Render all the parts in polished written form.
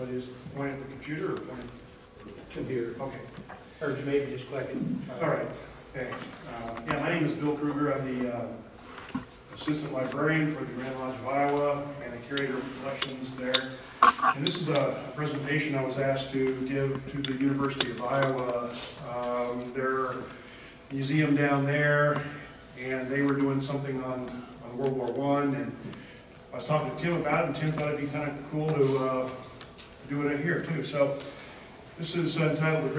what is it? Point at the computer or point at the Computer. Okay. Or maybe just click it. All right. Thanks. Yeah, my name is Bill Kreuger. I'm the assistant librarian for the Grand Lodge of Iowa and the curator of collections there. And this is a presentation I was asked to give to the University of Iowa. Their museum down there, and they were doing something on World War I, and I was talking to Tim about it, and Tim thought it'd be kind of cool to do it here too. So this is entitled The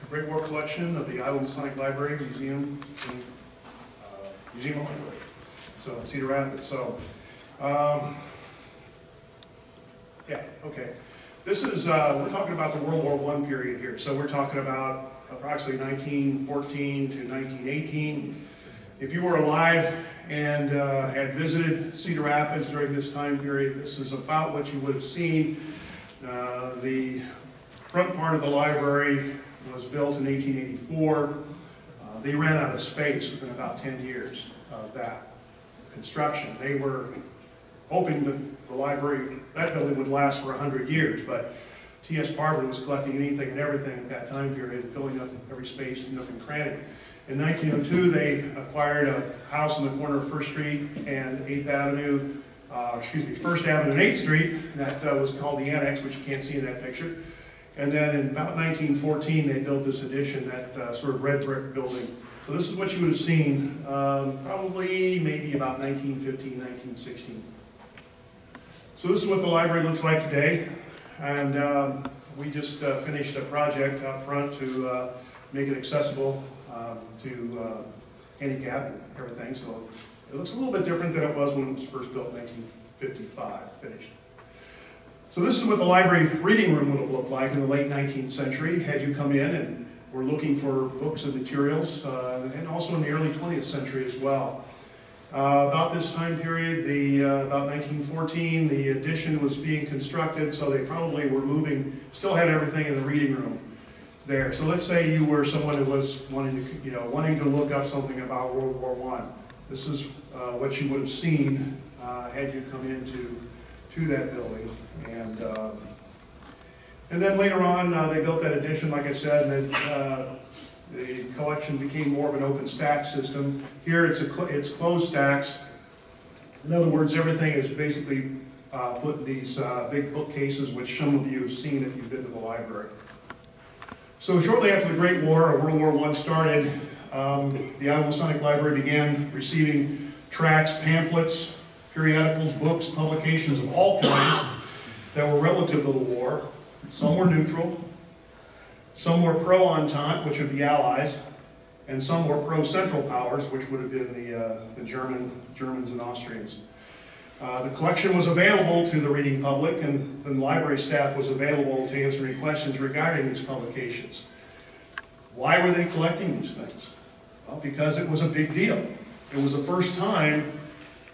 Great War Collection of the Iowa Masonic Library, Museum, and Museum of Library. So in Cedar Rapids. So yeah, okay. This is, we're talking about the World War I period here. So we're talking about approximately 1914 to 1918. If you were alive and had visited Cedar Rapids during this time period, this is about what you would have seen. The front part of the library was built in 1884. They ran out of space within about 10 years of that construction. They were hoping that the library, that building would last for 100 years, but T.S. Bartlett was collecting anything and everything at that time period, filling up every space, nook and cranny. In 1902, they acquired a house on the corner of 1st Street and 8th Avenue, 1st Avenue and 8th Street. That was called the Annex, which you can't see in that picture. And then in about 1914, they built this addition, that sort of red brick building. So this is what you would have seen, probably maybe about 1915, 1916. So this is what the library looks like today. And we just finished a project out front to make it accessible to handicap and everything. So it looks a little bit different than it was when it was first built in 1955, finished. So this is what the library reading room would have looked like in the late 19th century, had you come in and were looking for books and materials, and also in the early 20th century as well. About this time period, about 1914, the addition was being constructed, so they probably were moving, still had everything in the reading room there. So let's say you were someone who was wanting to look up something about World War I. This is what you would have seen had you come into that building. And then later on, they built that addition, like I said, and the collection became more of an open stack system. Here it's closed stacks. In other words, everything is basically put in these big bookcases, which some of you have seen if you've been to the library. So shortly after the Great War, World War I started, the Iowa Masonic Library began receiving tracts, pamphlets, periodicals, books, publications of all kinds that were relative to the war. Some were neutral, some were pro-Entente, which would be Allies, and some were pro-Central Powers, which would have been the Germans and Austrians. The collection was available to the reading public, and the library staff was available to answer any questions regarding these publications. Why were they collecting these things? Well, because it was a big deal. It was the first time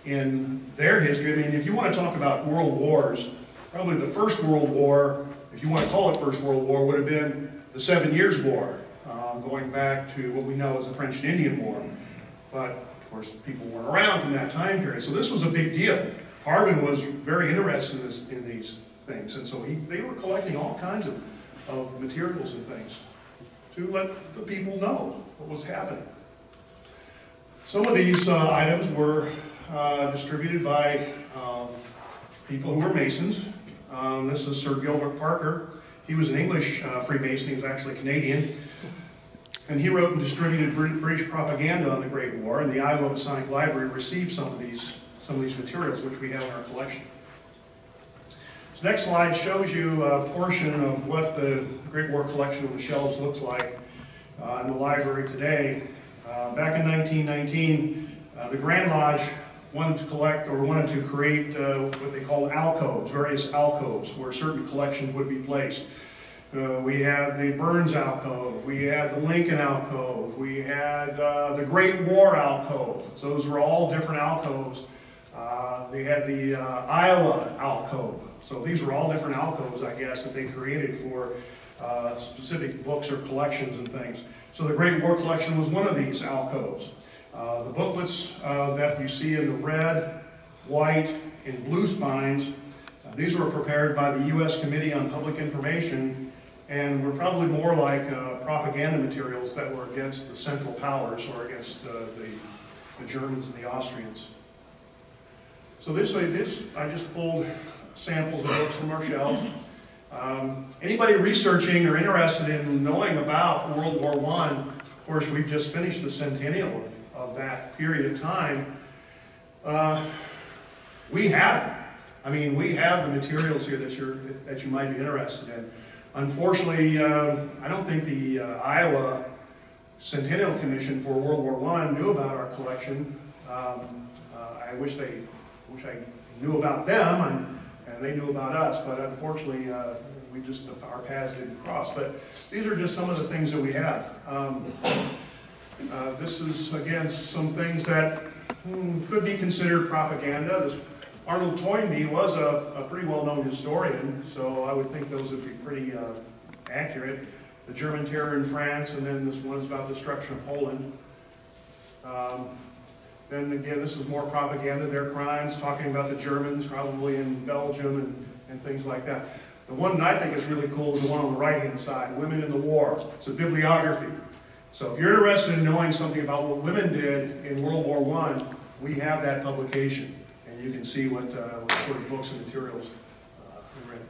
in their history. I mean, if you want to talk about world wars, probably the first World War, if you want to call it First World War, would have been the 7 Years' War, going back to what we know as the French and Indian War. But, of course, people weren't around from that time period, so this was a big deal. Harvin was very interested in these things, and so they were collecting all kinds of materials and things to let the people know what was happening. Some of these items were distributed by people who were Masons. This is Sir Gilbert Parker. He was an English Freemason. He was actually Canadian. And he wrote and distributed British propaganda on the Great War, and the Iowa Masonic Library received some of these materials, which we have in our collection. This next slide shows you a portion of what the Great War collection on the shelves looks like in the library today. Back in 1919, the Grand Lodge wanted to create what they called alcoves, various alcoves, where certain collections would be placed. We had the Burns alcove, we had the Lincoln alcove, we had the Great War alcove. So those were all different alcoves. They had the Iowa alcove. So these were all different alcoves, I guess, that they created for specific books or collections and things. So the Great War collection was one of these alcoves. The booklets that you see in the red, white, and blue spines These were prepared by the U.S. Committee on Public Information, and were probably more like propaganda materials that were against the Central Powers or against the Germans and the Austrians. So this, I just pulled samples of books from our shelves. Anybody researching or interested in knowing about World War I, of course we've just finished the centennial of that period of time. We have it. I mean, we have the materials here that you might be interested in. Unfortunately, I don't think the Iowa Centennial Commission for World War I knew about our collection. I wish I knew about them and they knew about us, but unfortunately, our paths didn't cross. But these are just some of the things that we have. This is, again, some things that could be considered propaganda. Arnold Toynbee was a pretty well-known historian, so I would think those would be pretty accurate. The German terror in France, and then this one is about destruction of Poland. Then again, this is more propaganda, their crimes, talking about the Germans, probably in Belgium and things like that. The one that I think is really cool is the one on the right-hand side, Women in the War. It's a bibliography. So if you're interested in knowing something about what women did in World War I, we have that publication. And you can see what sort of books and materials we read.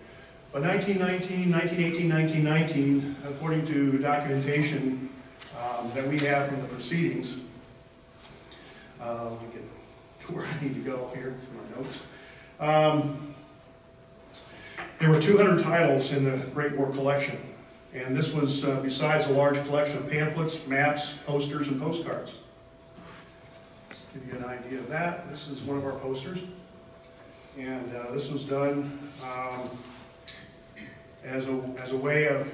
But 1918, 1919, according to documentation that we have from the proceedings, let me get to where I need to go here for my notes. There were 200 titles in the Great War collection, and this was besides a large collection of pamphlets, maps, posters, and postcards. Just give you an idea of that. This is one of our posters, and this was done as a way of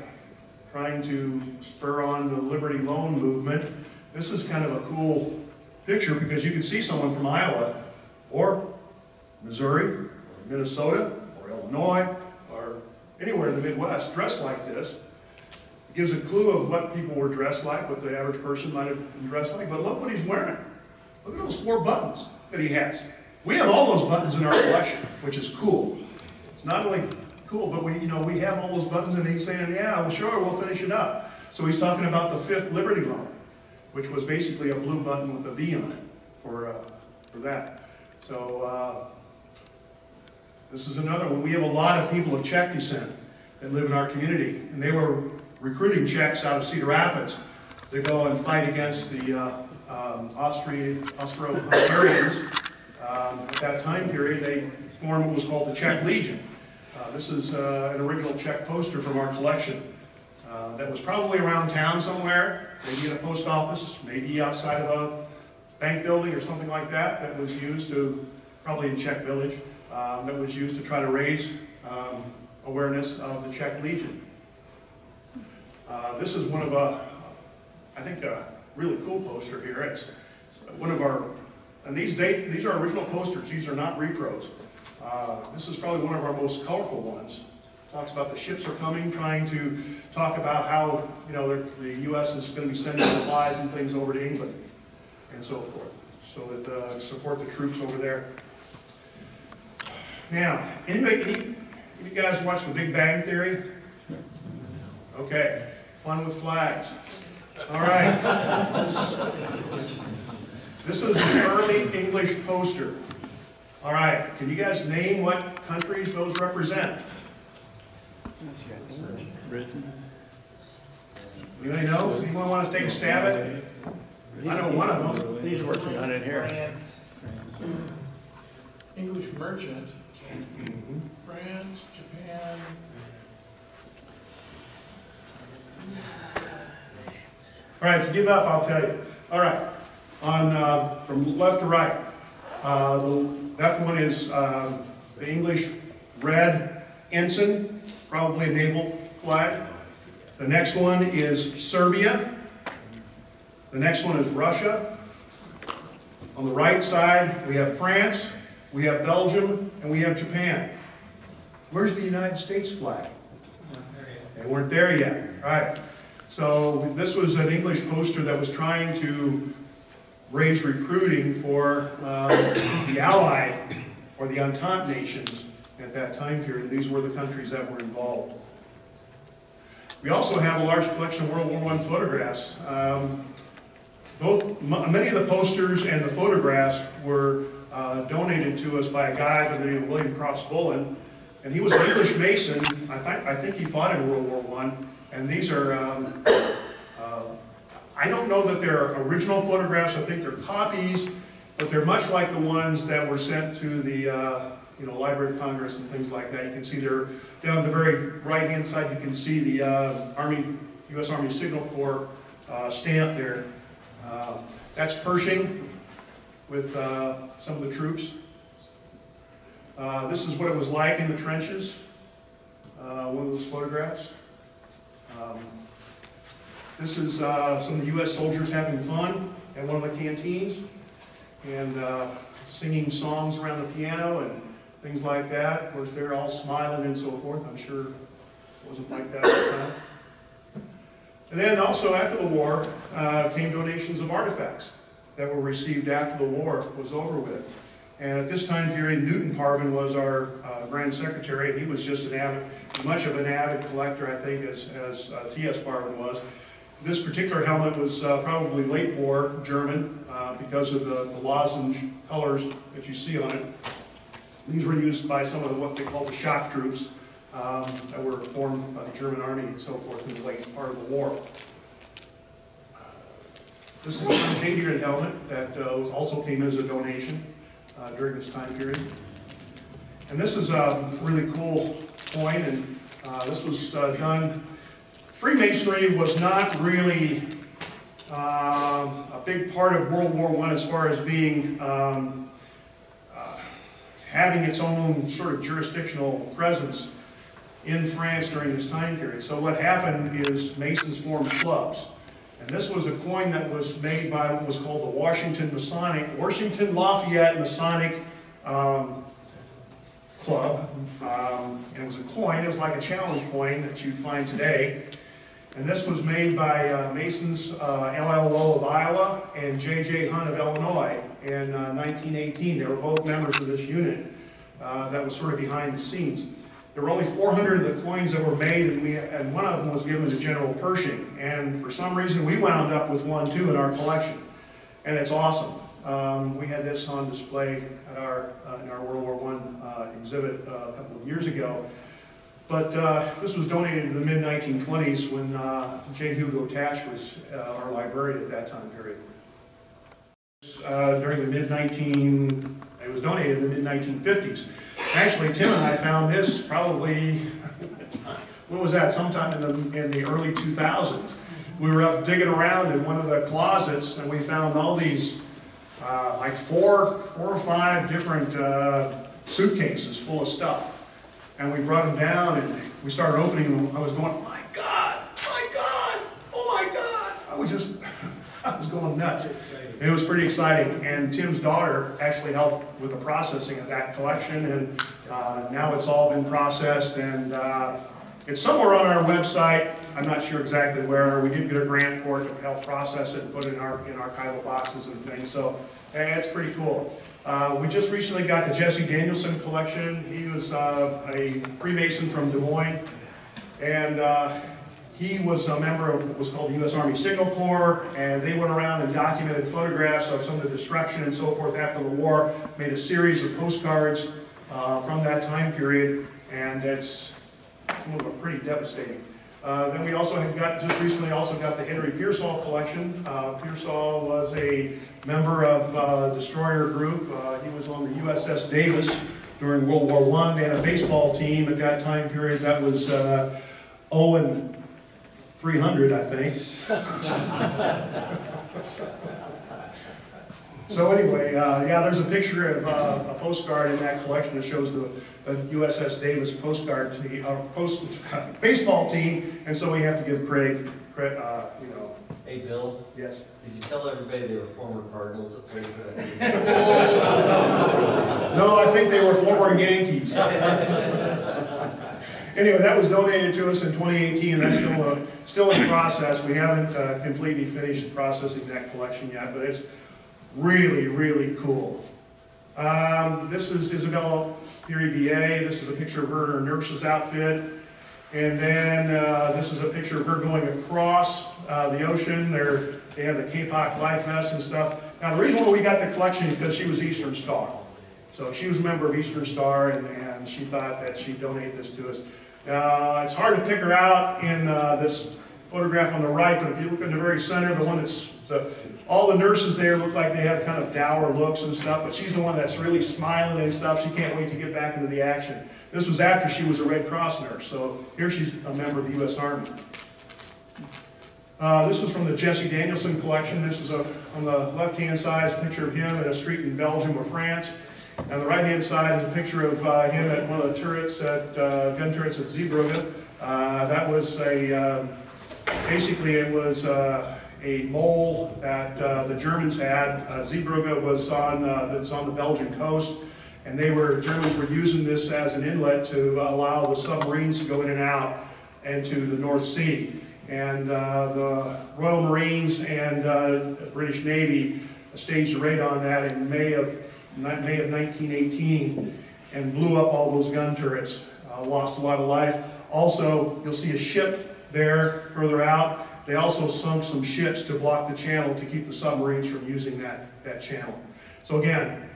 trying to spur on the Liberty Loan movement. This is kind of a cool picture because you can see someone from Iowa or Missouri or Minnesota or Illinois or anywhere in the Midwest dressed like this. It gives a clue of what people were dressed like, what the average person might have been dressed like. But look what he's wearing. Look at those 4 buttons that he has. We have all those buttons in our collection, which is cool. It's not only cool, but we have all those buttons, and he's saying, yeah, well, sure, we'll finish it up. So he's talking about the 5th Liberty Loan, which was basically a blue button with a V on it for that. So this is another one. We have a lot of people of Czech descent that live in our community, and they were recruiting Czechs out of Cedar Rapids to go and fight against the Austro-Hungarians. At that time period, they formed what was called the Czech Legion. This is an original Czech poster from our collection that was probably around town somewhere, maybe in a post office, maybe outside of a bank building or something like that, that was used to, probably in Czech Village, that was used to try to raise awareness of the Czech Legion. This is one of I think a really cool poster here. It's one of our, and these are original posters, these are not repros. This is probably one of our most colorful ones. Talks about the ships are coming, trying to talk about how the U.S. is going to be sending supplies and things over to England and so forth, so that support the troops over there. Now, any of you guys watch The Big Bang Theory? Okay, fun with flags. All right. This is an early English poster. All right, can you guys name what countries those represent? Britain. Anybody know? Anyone want to take a stab at it? I know one of them. He's working on it here. France. English merchant. France, Japan. All right, if you give up, I'll tell you. All right, from left to right. That one is the English red ensign, probably a naval flag. The next one is Serbia. The next one is Russia. On the right side, we have France, we have Belgium, and we have Japan. Where's the United States flag? They weren't there yet. All right. So this was an English poster that was trying to raise recruiting for the Allied or the Entente nations at that time period. These were the countries that were involved. We also have a large collection of World War I photographs. Many of the posters and the photographs were donated to us by a guy by the name of William Cross Bullen, and he was an English Mason. I think he fought in World War I, and these are, I don't know that they're original photographs, I think they're copies, but they're much like the ones that were sent to the Library of Congress and things like that. You can see they're down the very right-hand side, you can see the U.S. Army Signal Corps stamp there. That's Pershing with some of the troops. This is what it was like in the trenches, one of those photographs. This is some of the U.S. soldiers having fun at one of the canteens and singing songs around the piano and things like that. Of course, they're all smiling and so forth. I'm sure it wasn't like that at the time. And then also after the war came donations of artifacts that were received after the war was over with. And at this time period, Newton Parvin was our Grand Secretary, and he was just much of an avid collector, I think, as T.S. Parvin was. This particular helmet was probably late war German because of the lozenge colors that you see on it. These were used by some of what they call the shock troops that were formed by the German army and so forth in the late part of the war. This is a Cedar helmet that also came as a donation during this time period. And this is a really cool coin, and this was done. Freemasonry was not really a big part of World War I as far as being having its own sort of jurisdictional presence in France during this time period. So what happened is Masons formed clubs. And this was a coin that was made by what was called the Washington Lafayette Masonic Club. And it was a coin, it was like a challenge coin that you'd find today. And this was made by Masons L.L. Lowe of Iowa and J.J. Hunt of Illinois in 1918. They were both members of this unit that was sort of behind the scenes. There were only 400 of the coins that were made, and one of them was given to General Pershing. And for some reason, we wound up with one, too, in our collection. And it's awesome. We had this on display at in our World War I exhibit a couple of years ago. But this was donated in the mid-1920s when J. Hugo Tash was our librarian at that time period. During the it was donated in the mid-1950s. Actually, Tim and I found this probably, when was that? Sometime in the early 2000s. We were up digging around in one of the closets, and we found all these, like four or five different suitcases full of stuff. And we brought them down, and we started opening them. I was going, my God, oh my God. I was going nuts. It was pretty exciting, and Tim's daughter actually helped with the processing of that collection, and now it's all been processed, and it's somewhere on our website. I'm not sure exactly where. We did get a grant for it to help process it and put it in archival boxes and things, so it's pretty cool. We just recently got the Jesse Danielson collection. He was a Freemason from Des Moines, and he was a member of what was called the U.S. Army Signal Corps, and they went around and documented photographs of some of the destruction and so forth after the war, made a series of postcards from that time period, and it's pretty devastating. Then we also just recently got the Henry Pearsall collection. Pearsall was a member of a destroyer group. He was on the USS Davis during World War I. They had a baseball team at that time period that was 0-300, I think. So anyway, yeah, there's a picture of a postcard in that collection that shows the USS Davis postcard to the baseball team, and so we have to give Craig, Hey, Bill. Yes. Did you tell everybody they were former Cardinals that played for that team? No, I think they were former Yankees. Anyway, that was donated to us in 2018, and that's still in process. We haven't completely finished processing that collection yet, but it's really, really cool. This is Isabella Peary, VA. This is a picture of her in her nurse's outfit. And then this is a picture of her going across the ocean. They have the K-Pop life vest and stuff. Now, the reason why we got the collection is because she was Eastern Star. So she was a member of Eastern Star, and she thought that she'd donate this to us. It's hard to pick her out in this photograph on the right, but if you look in the very center, the one that's, all the nurses there look like they have kind of dour looks and stuff, but she's the one that's really smiling and stuff. She can't wait to get back into the action. This was after she was a Red Cross nurse, so here she's a member of the U.S. Army. This is from the Jesse Danielson collection. This is on the left-hand side is a picture of him at a street in Belgium or France. And the right-hand side is a picture of him at one of the turrets gun turrets at Zeebrugge. That was basically it was a mole that the Germans had. Zeebrugge was on the Belgian coast, and Germans were using this as an inlet to allow the submarines to go in and out into the North Sea. And the Royal Marines and British Navy staged a raid on that in May of 1918 and blew up all those gun turrets. Lost a lot of life. Also, you'll see a ship there further out. They also sunk some ships to block the channel to keep the submarines from using that channel. So again,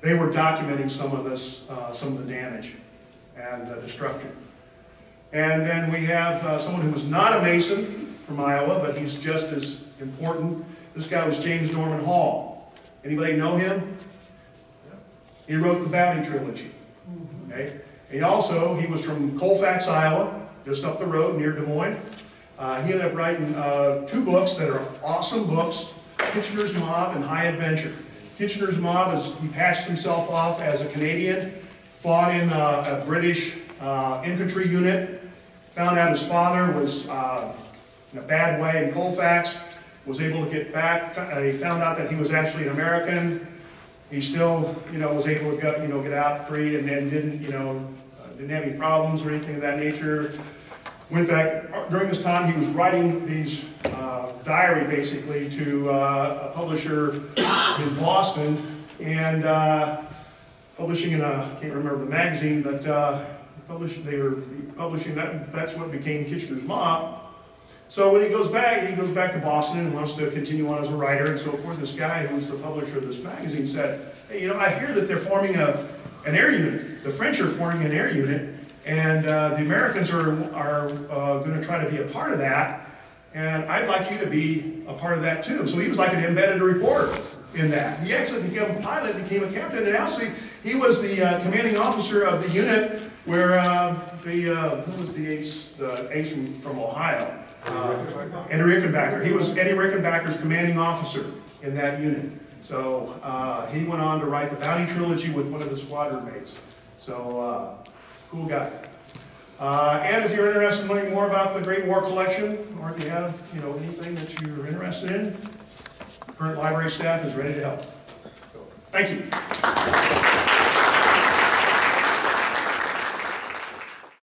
they were documenting some of the damage and destruction. And then we have someone who was not a Mason from Iowa, but he's just as important. This guy was James Norman Hall. Anybody know him? He wrote the Bounty Trilogy. Okay? He was from Colfax, Iowa, just up the road near Des Moines. He ended up writing 2 books that are awesome books, Kitchener's Mob and High Adventure. Kitchener's Mob he patched himself off as a Canadian, fought in a British infantry unit, found out his father was in a bad way in Colfax, was able to get back. He found out that he was actually an American. He still, was able to get out free, and then didn't have any problems or anything of that nature. Went back during this time. He was writing these diary basically to a publisher in Boston, and publishing in I can't remember the magazine, but they were publishing that. That's what became Kitchener's Mob. So when he goes back to Boston and wants to continue on as a writer and so forth. This guy who was the publisher of this magazine said, "Hey, I hear that they're forming an air unit. The French are forming an air unit, and the Americans are going to try to be a part of that. And I'd like you to be a part of that too." So he was like an embedded reporter in that. He actually became a pilot, became a captain, and actually he was the commanding officer of the unit where who was the ace from Ohio? Eddie Rickenbacker. He was Eddie Rickenbacker's commanding officer in that unit. So he went on to write the Bounty Trilogy with one of his squadron mates. So cool guy. And if you're interested in learning more about the Great War Collection, or if you have anything that you're interested in, the current library staff is ready to help. So, thank you.